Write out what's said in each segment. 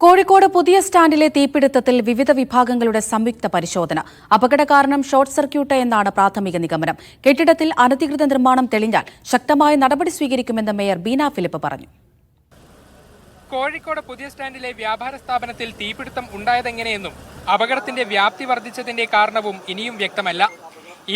കോഴിക്കോട് പുതിയ സ്റ്റാൻഡിലെ തീപിടുത്തത്തിൽ വിവിധ വിഭാഗങ്ങളുടെ സംയുക്ത പരിശോധന. അപകട കാരണം ഷോർട്ട് സർക്യൂട്ട് എന്നാണ് പ്രാഥമിക നിഗമനം. കെട്ടിടത്തിൽ അനധികൃത നിർമ്മാണം തെളിഞ്ഞാൽ ശക്തമായ നടപടി സ്വീകരിക്കുമെന്ന് മേയർ ബീന ഫിലിപ്പ് പറഞ്ഞു. കോഴിക്കോട് പുതിയ സ്റ്റാൻഡിലെ വ്യാപാര സ്ഥാപനത്തിൽ തീപിടുത്തം ഉണ്ടായതെങ്ങനെയെന്നും അപകടത്തിന്റെ വ്യാപ്തി വർദ്ധിച്ചതിന്റെ കാരണവും ഇനിയും വ്യക്തമല്ല.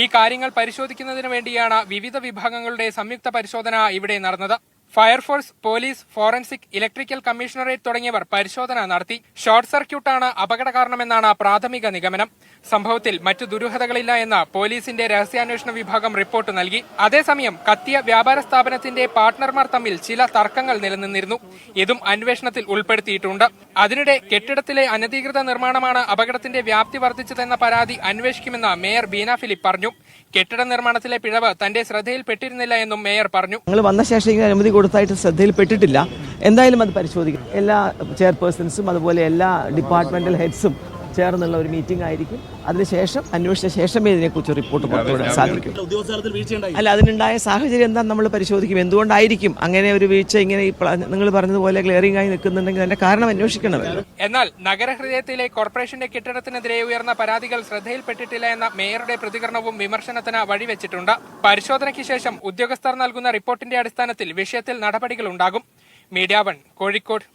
ഈ കാര്യങ്ങൾ പരിശോധിക്കുന്നതിനു വേണ്ടിയാണ് വിവിധ വിഭാഗങ്ങളുടെ സംയുക്ത പരിശോധന ഇവിടെ നടന്നത്. Fire force, police, forensic, electrical commissionerate തുടങ്ങിയവർ പരിശോധന നടത്തി. ഷോർട്ട് സർക്യൂട്ടാണ് അപകട കാരണമെന്നാണ് പ്രാഥമിക നിഗമനം. സംഭവത്തിൽ മറ്റു ദുരൂഹതകളില്ല എന്ന് പോലീസിന്റെ രഹസ്യാന്വേഷണ വിഭാഗം റിപ്പോർട്ട് നൽകി. അതേസമയം കത്തിയ വ്യാപാര സ്ഥാപനത്തിന്റെ പാർട്ട്ണർമാർ തമ്മിൽ ചില തർക്കങ്ങൾ നിലനിന്നിരുന്നു. ഇതും അന്വേഷണത്തിൽ ഉൾപ്പെടുത്തിയിട്ടുണ്ട്. അതിനിടെ കെട്ടിടത്തിലെ അനധികൃത നിർമ്മാണമാണ് അപകടത്തിന്റെ വ്യാപ്തി വർദ്ധിച്ചതെന്ന പരാതി അന്വേഷിക്കുമെന്ന് മേയർ ബീന ഫിലിപ്പ് പറഞ്ഞു. കെട്ടിട നിർമ്മാണത്തിലെ പിഴവ് തന്റെ ശ്രദ്ധയിൽപ്പെട്ടിരുന്നില്ല എന്നും മേയർ പറഞ്ഞു. വന്ന ശേഷം അനുമതി കൊടുത്തായിട്ട് ശ്രദ്ധയിൽപ്പെട്ടിട്ടില്ല. എന്തായാലും അത് പരിശോധിക്കും. എല്ലാ ചെയർപേഴ്സൺസും അതുപോലെ എല്ലാ ഡിപ്പാർട്ട്മെന്റൽ ഹെഡ്സും ചേർന്നുള്ള ഒരു മീറ്റിംഗ് ആയിരിക്കും. അതിനുശേഷം അന്വേഷിച്ച ശേഷമേ ഇതിനെക്കുറിച്ച് റിപ്പോർട്ട് പുറത്തുവിടാൻ സാധിക്കും. അല്ല, അതിനുണ്ടായ സാഹചര്യം എന്താ നമ്മൾ പരിശോധിക്കും. എന്തുകൊണ്ടായിരിക്കും അങ്ങനെ ഒരു വീഴ്ച ഇങ്ങനെ നിങ്ങൾ പറഞ്ഞതുപോലെ ക്ലിയറിംഗ് ആയി നിൽക്കുന്നുണ്ടെങ്കിൽ അതിന്റെ കാരണം അന്വേഷിക്കണമല്ലോ. എന്നാൽ നഗരഹൃദയത്തിലെ കോർപ്പറേഷന്റെ കെട്ടിടത്തിനെതിരെ ഉയർന്ന പരാതികൾ ശ്രദ്ധയിൽപ്പെട്ടിട്ടില്ല എന്ന മേയറുടെ പ്രതികരണവും വിമർശനത്തിന് വഴിവെച്ചിട്ടുണ്ട്. പരിശോധനയ്ക്ക് ശേഷം ഉദ്യോഗസ്ഥർ നൽകുന്ന റിപ്പോർട്ടിന്റെ അടിസ്ഥാനത്തിൽ വിഷയത്തിൽ നടപടികളുണ്ടാകും. മീഡിയ 1 കോഴിക്കോട്.